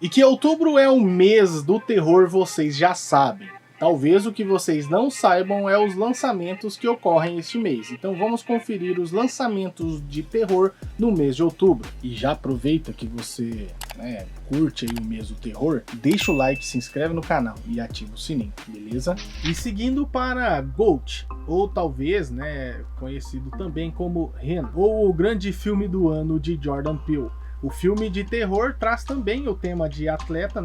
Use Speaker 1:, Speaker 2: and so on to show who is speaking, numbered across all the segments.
Speaker 1: E que outubro é o mês do terror, vocês já sabem. Talvez o que vocês não saibam é os lançamentos que ocorrem este mês. Então vamos conferir os lançamentos de terror no mês de outubro. E já aproveita que você curte aí o mês do terror, deixa o like, se inscreve no canal e ativa o sininho, beleza? E seguindo para GOAT, ou talvez conhecido também como Hen, ou o grande filme do ano de Jordan Peele. O filme de terror traz também o tema de atleta,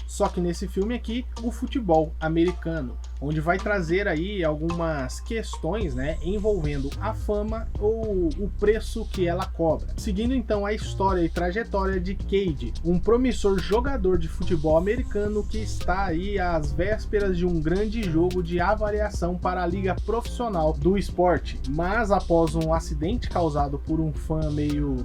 Speaker 1: só que nesse filme aqui, o futebol americano, onde vai trazer aí algumas questões, envolvendo a fama ou o preço que ela cobra. Seguindo então a história e trajetória de Cade, um promissor jogador de futebol americano que está aí às vésperas de um grande jogo de avaliação para a liga profissional do esporte, mas após um acidente causado por um fã meio,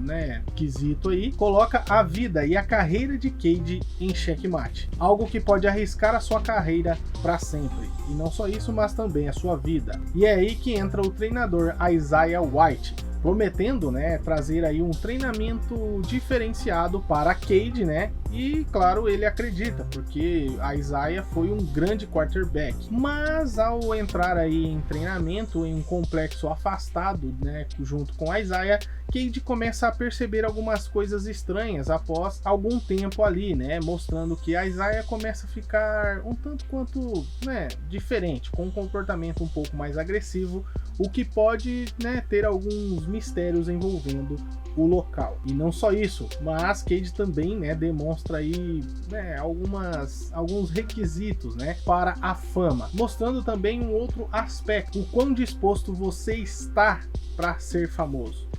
Speaker 1: esquisito aí, coloca a vida e a carreira de Cade em xeque-mate, algo que pode arriscar a sua carreira para sempre. E não só isso, mas também a sua vida. E é aí que entra o treinador Isaiah White, prometendo, trazer aí um treinamento diferenciado para Cade, e claro, ele acredita, porque a Isaiah foi um grande quarterback. Mas ao entrar aí em treinamento em um complexo afastado, junto com a Isaiah, Cade começa a perceber algumas coisas estranhas após algum tempo ali, mostrando que a Isaiah começa a ficar um tanto quanto, diferente, com um comportamento um pouco mais agressivo, o que pode, ter alguns mistérios envolvendo o local. E não só isso, mas Cade também, demonstra aí, alguns requisitos, para a fama, mostrando também um outro aspecto, o quão disposto você está para ser famoso.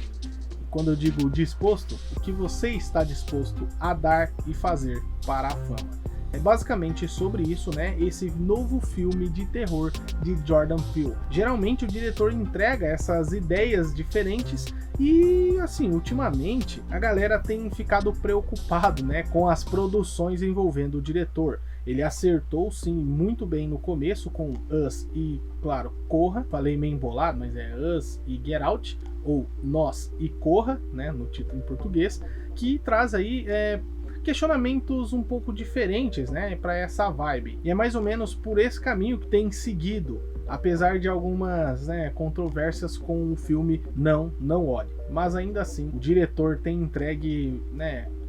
Speaker 1: Quando eu digo disposto, o que você está disposto a dar e fazer para a fama. É basicamente sobre isso, esse novo filme de terror de Jordan Peele. Geralmente o diretor entrega essas ideias diferentes e, assim, ultimamente a galera tem ficado preocupado, com as produções envolvendo o diretor. Ele acertou sim muito bem no começo com Us e, claro, Corra. Falei meio embolado, mas é Us e Get Out, ou Nós e Corra, no título em português, que traz aí questionamentos um pouco diferentes, para essa vibe. E é mais ou menos por esse caminho que tem seguido, apesar de algumas controvérsias com o filme Não Olhe. Mas ainda assim, o diretor tem entregue,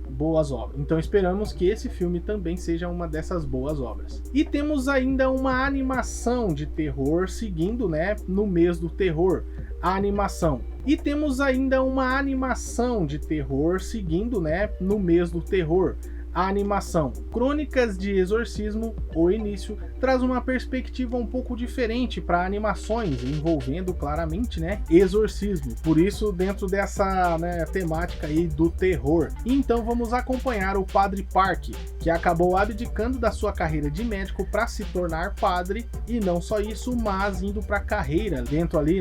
Speaker 1: boas obras. Então esperamos que esse filme também seja uma dessas boas obras. E temos ainda uma animação de terror seguindo, no mês do terror, a animação. E temos ainda uma animação de terror seguindo, no mês do terror, a animação. Crônicas de Exorcismo, o início, traz uma perspectiva um pouco diferente para animações, envolvendo claramente, exorcismo. Por isso, dentro dessa temática aí do terror. Então vamos acompanhar o Padre Park, que acabou abdicando da sua carreira de médico para se tornar padre, e não só isso, mas indo para a carreira dentro ali,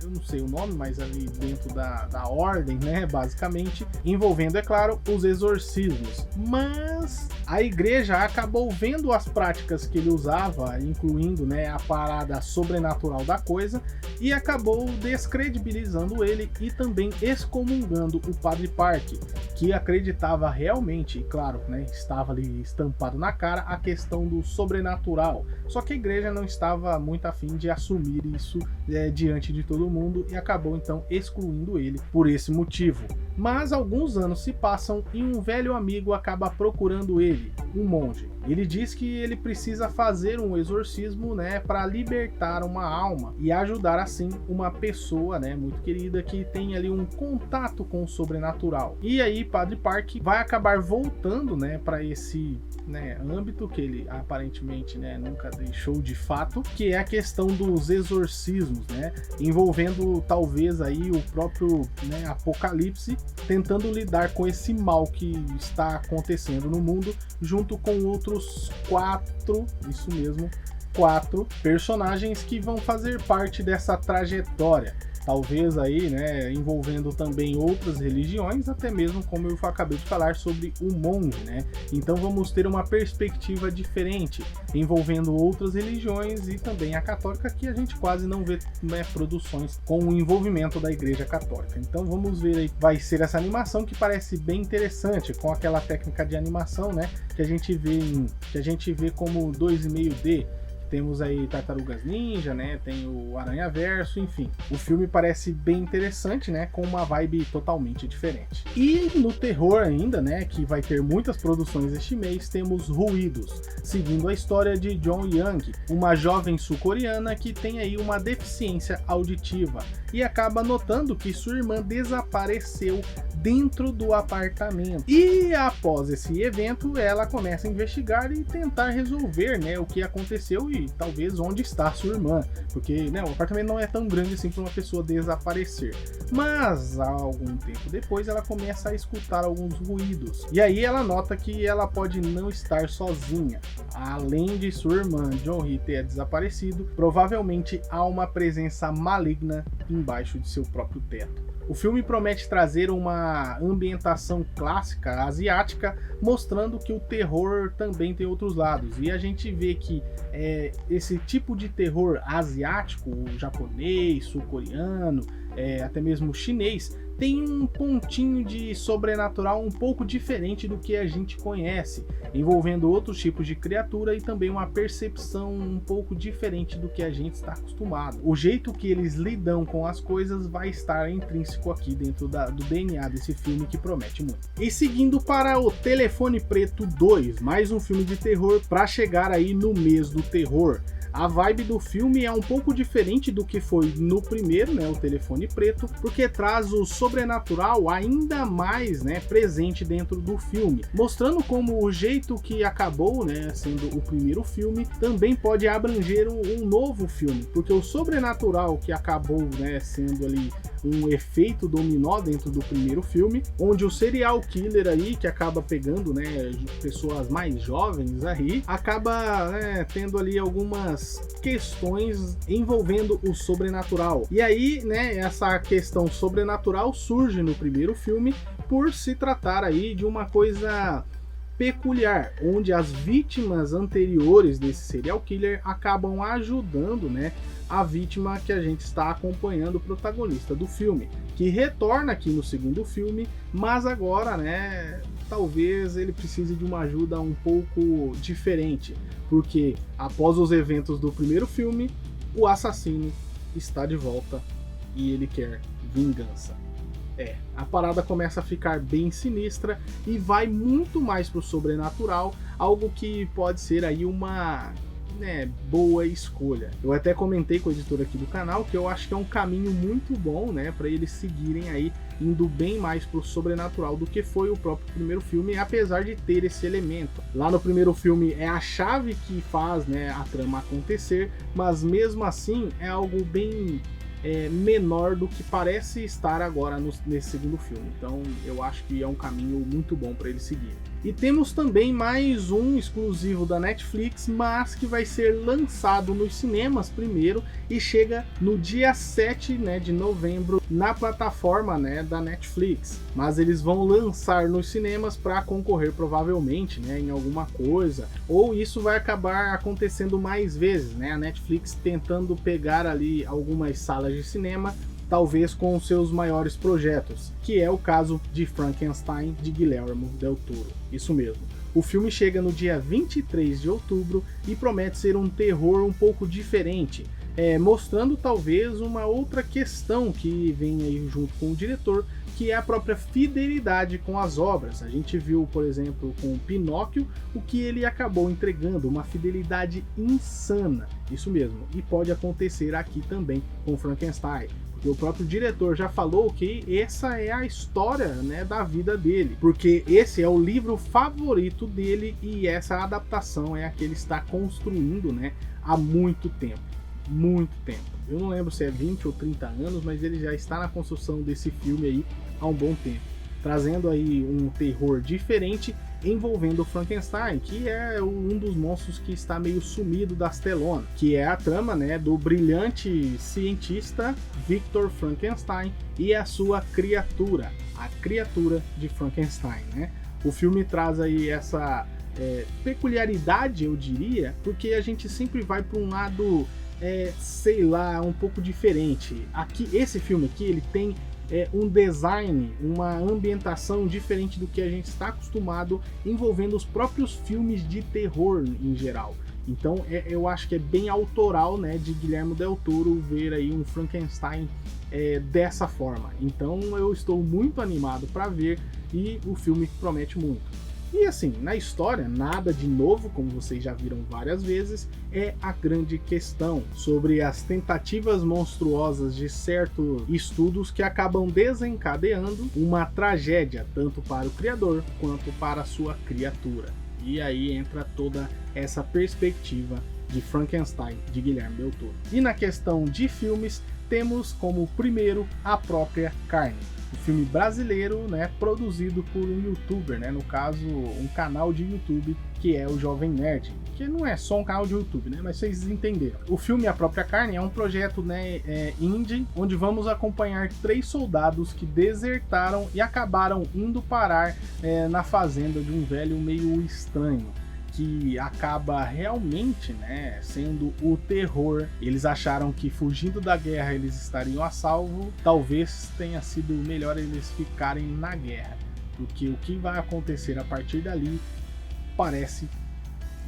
Speaker 1: eu não sei o nome, mas ali dentro da ordem, basicamente, envolvendo, é claro, os exorcismos. Mas a igreja acabou vendo as práticas que ele usava, incluindo, a parada sobrenatural da coisa, e acabou descredibilizando ele e também excomungando o Padre Park, que acreditava realmente, e claro, estava ali estampado na cara, a questão do sobrenatural. Só que a igreja não estava muito afim de assumir isso diante de todo mundo e acabou então excluindo ele por esse motivo. Mas alguns anos se passam e um velho amigo acaba procurando ele, um monge. Ele diz que ele precisa fazer um exorcismo, para libertar uma alma e ajudar assim uma pessoa, muito querida, que tem ali um contato com o sobrenatural. E aí Padre Park vai acabar voltando, para esse âmbito que ele aparentemente nunca deixou de fato, que é a questão dos exorcismos, envolvendo talvez aí o próprio Apocalipse, tentando lidar com esse mal que está acontecendo no mundo, junto com outros quatro personagens que vão fazer parte dessa trajetória. talvez aí, né, envolvendo também outras religiões, até mesmo como eu acabei de falar sobre o monge, né? Então vamos ter uma perspectiva diferente, envolvendo outras religiões e também a católica, que a gente quase não vê, né, produções com o envolvimento da Igreja Católica. Então vamos ver aí, vai ser essa animação que parece bem interessante, com aquela técnica de animação, né, que a gente vê como 2,5D. Temos aí Tartarugas Ninja, né? Tem o Aranhaverso, enfim. O filme parece bem interessante, né? Com uma vibe totalmente diferente. E no terror ainda, né? Que vai ter muitas produções este mês, temos Ruídos, seguindo a história de John Young, uma jovem sul-coreana que tem aí uma deficiência auditiva e acaba notando que sua irmã desapareceu dentro do apartamento. E após esse evento, ela começa a investigar e tentar resolver, né, o que aconteceu e talvez onde está sua irmã, porque, né, o apartamento não é tão grande assim para uma pessoa desaparecer. Mas algum tempo depois ela começa a escutar alguns ruídos e aí ela nota que ela pode não estar sozinha. Além de sua irmã John-hee ter desaparecido, provavelmente há uma presença maligna embaixo de seu próprio teto. O filme promete trazer uma ambientação clássica asiática, mostrando que o terror também tem outros lados. E a gente vê que esse tipo de terror asiático, japonês, sul-coreano, até mesmo chinês, tem um pontinho de sobrenatural um pouco diferente do que a gente conhece, envolvendo outros tipos de criatura e também uma percepção um pouco diferente do que a gente está acostumado. O jeito que eles lidam com as coisas vai estar intrínseco aqui dentro do DNA desse filme, que promete muito. E seguindo para o Telefone Preto 2, mais um filme de terror para chegar aí no mês do terror. A vibe do filme é um pouco diferente do que foi no primeiro, né, o Telefone Preto, porque traz o sobrenatural ainda mais, né, presente dentro do filme, mostrando como o jeito que acabou, né, sendo o primeiro filme, também pode abranger um novo filme, porque o sobrenatural que acabou, né, sendo ali um efeito dominó dentro do primeiro filme, onde o serial killer aí, que acaba pegando, né, pessoas mais jovens aí, acaba, né, tendo ali algumas questões envolvendo o sobrenatural. E aí, né, essa questão sobrenatural surge no primeiro filme por se tratar aí de uma coisa peculiar, onde as vítimas anteriores desse serial killer acabam ajudando, né, a vítima que a gente está acompanhando, o protagonista do filme, que retorna aqui no segundo filme, mas agora, né, talvez ele precise de uma ajuda um pouco diferente, porque após os eventos do primeiro filme, o assassino está de volta e ele quer vingança. A parada começa a ficar bem sinistra e vai muito mais pro sobrenatural, algo que pode ser aí uma, né, boa escolha. Eu até comentei com o editor aqui do canal que eu acho que é um caminho muito bom, né, para eles seguirem aí indo bem mais pro sobrenatural do que foi o próprio primeiro filme, apesar de ter esse elemento. Lá no primeiro filme é a chave que faz, né, a trama acontecer, mas mesmo assim é algo bem menor do que parece estar agora nesse segundo filme. Então eu acho que é um caminho muito bom para eles seguirem. E temos também mais um exclusivo da Netflix, mas que vai ser lançado nos cinemas primeiro e chega no dia 7, né, de novembro na plataforma, né, da Netflix. Mas eles vão lançar nos cinemas para concorrer provavelmente, né, em alguma coisa, ou isso vai acabar acontecendo mais vezes, né, a Netflix tentando pegar ali algumas salas de cinema, talvez com os seus maiores projetos, que é o caso de Frankenstein, de Guillermo del Toro. Isso mesmo. O filme chega no dia 23 de outubro e promete ser um terror um pouco diferente, mostrando talvez uma outra questão que vem aí junto com o diretor, que é a própria fidelidade com as obras. A gente viu, por exemplo, com Pinóquio, o que ele acabou entregando, uma fidelidade insana. Isso mesmo, e pode acontecer aqui também com Frankenstein. O próprio diretor já falou que essa é a história, né, da vida dele, porque esse é o livro favorito dele e essa adaptação é a que ele está construindo, né, há muito tempo. Muito tempo. Eu não lembro se é 20 ou 30 anos, mas ele já está na construção desse filme aí há um bom tempo. trazendo aí um terror diferente envolvendo o Frankenstein, que é um dos monstros que está meio sumido das telonas, que é a trama, né, do brilhante cientista Victor Frankenstein e a sua criatura, a criatura de Frankenstein, né? O filme traz aí essa peculiaridade, eu diria, porque a gente sempre vai para um lado, sei lá, um pouco diferente. Aqui, esse filme aqui, ele tem um design, uma ambientação diferente do que a gente está acostumado envolvendo os próprios filmes de terror em geral. Então eu acho que é bem autoral, né, de Guillermo del Toro ver aí um Frankenstein dessa forma. Então eu estou muito animado para ver e o filme promete muito. E assim, na história, nada de novo, como vocês já viram várias vezes, é a grande questão sobre as tentativas monstruosas de certos estudos que acabam desencadeando uma tragédia, tanto para o criador quanto para a sua criatura. E aí entra toda essa perspectiva de Frankenstein, de Guillermo del Toro. E na questão de filmes, temos como primeiro a própria Carne. Um filme brasileiro, né, produzido por um youtuber, né, no caso um canal de YouTube que é o Jovem Nerd, que não é só um canal de YouTube, né, mas vocês entenderam. O filme A Própria Carne é um projeto, né, indie, onde vamos acompanhar 3 soldados que desertaram e acabaram indo parar na fazenda de um velho meio estranho, que acaba realmente, né, sendo o terror. Eles acharam que fugindo da guerra eles estariam a salvo. Talvez tenha sido melhor eles ficarem na guerra, porque o que vai acontecer a partir dali parece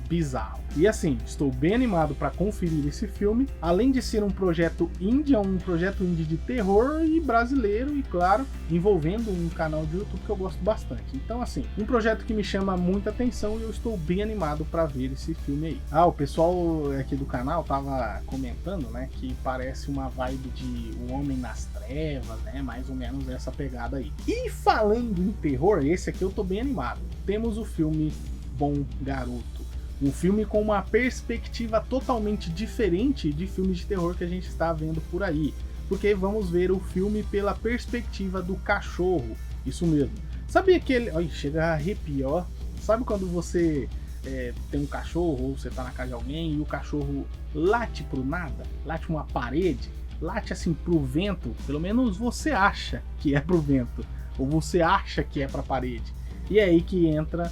Speaker 1: bizarro. E assim, estou bem animado para conferir esse filme, além de ser um projeto indie, é um projeto indie de terror e brasileiro, e claro, envolvendo um canal de YouTube que eu gosto bastante. Então assim, um projeto que me chama muita atenção e eu estou bem animado para ver esse filme aí. O pessoal aqui do canal tava comentando, né, que parece uma vibe de O Homem nas Trevas, né, mais ou menos essa pegada aí. E falando em terror, esse aqui eu tô bem animado. Temos o filme Bom Garoto. Um filme com uma perspectiva totalmente diferente de filmes de terror que a gente está vendo por aí. Porque vamos ver o filme pela perspectiva do cachorro. Isso mesmo. Sabe aquele... Olha, chega a arrepiar, ó. Sabe quando você tem um cachorro ou você tá na casa de alguém e o cachorro late pro nada? Late uma parede? Late assim pro vento? Pelo menos você acha que é pro vento. Ou você acha que é pra parede. E é aí que entra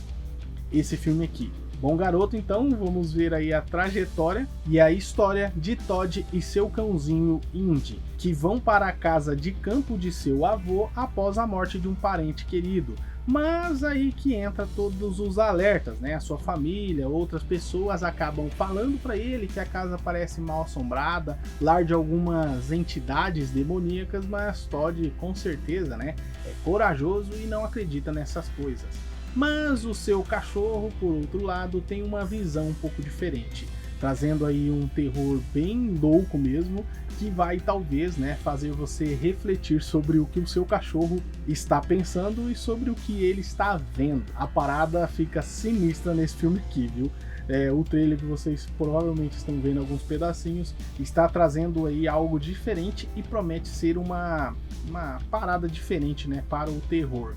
Speaker 1: esse filme aqui. Bom Garoto, então, vamos ver aí a trajetória e a história de Todd e seu cãozinho Indy, que vão para a casa de campo de seu avô após a morte de um parente querido. Mas aí que entra todos os alertas, né? A sua família, outras pessoas acabam falando para ele que a casa parece mal assombrada, lar de algumas entidades demoníacas, mas Todd com certeza, né, é corajoso e não acredita nessas coisas. Mas o seu cachorro, por outro lado, tem uma visão um pouco diferente, trazendo aí um terror bem louco mesmo, que vai talvez, né, fazer você refletir sobre o que o seu cachorro está pensando e sobre o que ele está vendo. A parada fica sinistra nesse filme aqui, viu? O trailer que vocês provavelmente estão vendo alguns pedacinhos está trazendo aí algo diferente e promete ser uma parada diferente, né, para o terror.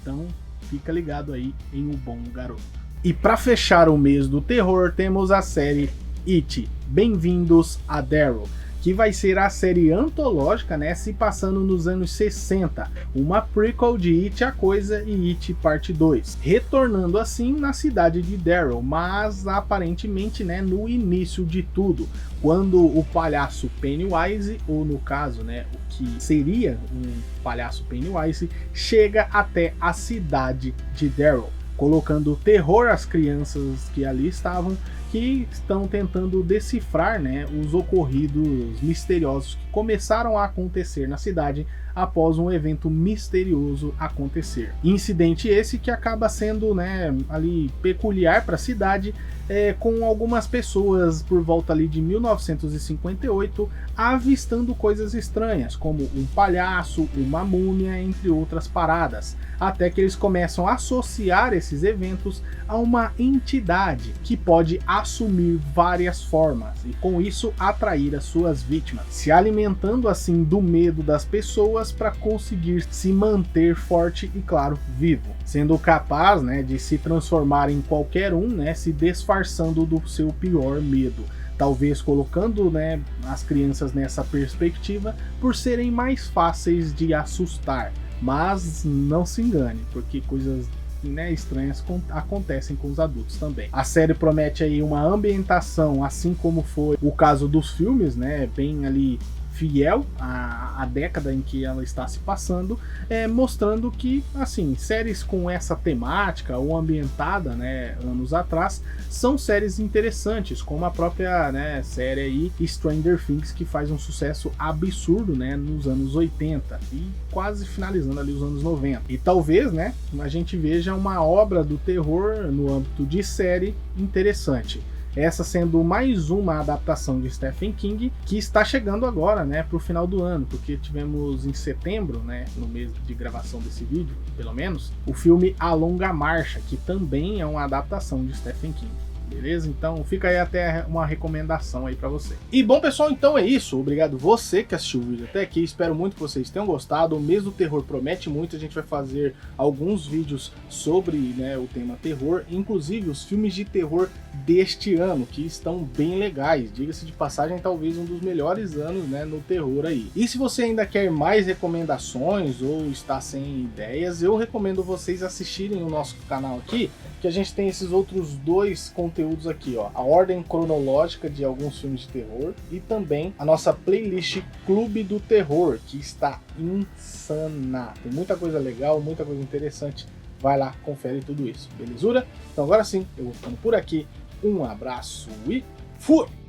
Speaker 1: Então fica ligado aí em O Bom Garoto. E para fechar o mês do terror, temos a série It, Bem-vindos a Daryl, que vai ser a série antológica, né, se passando nos anos 60, uma prequel de It a Coisa e It Parte 2, retornando assim na cidade de Daryl, mas aparentemente, né, no início de tudo, quando o palhaço Pennywise, ou no caso, né, o que seria um palhaço Pennywise, chega até a cidade de Daryl, colocando terror às crianças que ali estavam, que estão tentando decifrar, né, os ocorridos misteriosos que começaram a acontecer na cidade após um evento misterioso acontecer. Incidente esse que acaba sendo, né, ali peculiar para a cidade, com algumas pessoas por volta ali de 1958 avistando coisas estranhas, como um palhaço, uma múmia, entre outras paradas, até que eles começam a associar esses eventos a uma entidade que pode assumir várias formas e com isso atrair as suas vítimas, se alimentando assim do medo das pessoas provas para conseguir se manter forte e, claro, vivo, sendo capaz, né, de se transformar em qualquer um, né, se disfarçando do seu pior medo. Talvez colocando, né, as crianças nessa perspectiva por serem mais fáceis de assustar. Mas não se engane, porque coisas, né, estranhas acontecem com os adultos também. A série promete aí uma ambientação, assim como foi o caso dos filmes, né, bem ali fiel à década em que ela está se passando, mostrando que, assim, séries com essa temática ou ambientada, né, anos atrás, são séries interessantes, como a própria, né, série aí Stranger Things, que faz um sucesso absurdo, né, nos anos 80 e quase finalizando ali os anos 90. E talvez, né, a gente veja uma obra do terror no âmbito de série interessante. Essa sendo mais uma adaptação de Stephen King, que está chegando agora, né, para o final do ano, porque tivemos em setembro, né, no mês de gravação desse vídeo, pelo menos, o filme A Longa Marcha, que também é uma adaptação de Stephen King. Beleza? Então fica aí até uma recomendação aí pra você. E bom, pessoal, então é isso. Obrigado você que assistiu o vídeo até aqui. Espero muito que vocês tenham gostado. O mês do terror promete muito. A gente vai fazer alguns vídeos sobre, né, o tema terror, inclusive os filmes de terror deste ano, que estão bem legais. Diga-se de passagem, talvez um dos melhores anos, né, no terror aí. E se você ainda quer mais recomendações ou está sem ideias, eu recomendo vocês assistirem o nosso canal aqui, que a gente tem esses outros dois conteúdos aqui, ó, a ordem cronológica de alguns filmes de terror e também a nossa playlist Clube do Terror, que está insana. Tem muita coisa legal, muita coisa interessante. Vai lá, confere tudo isso, belezura? Então agora sim, eu vou ficando por aqui. Um abraço e fui!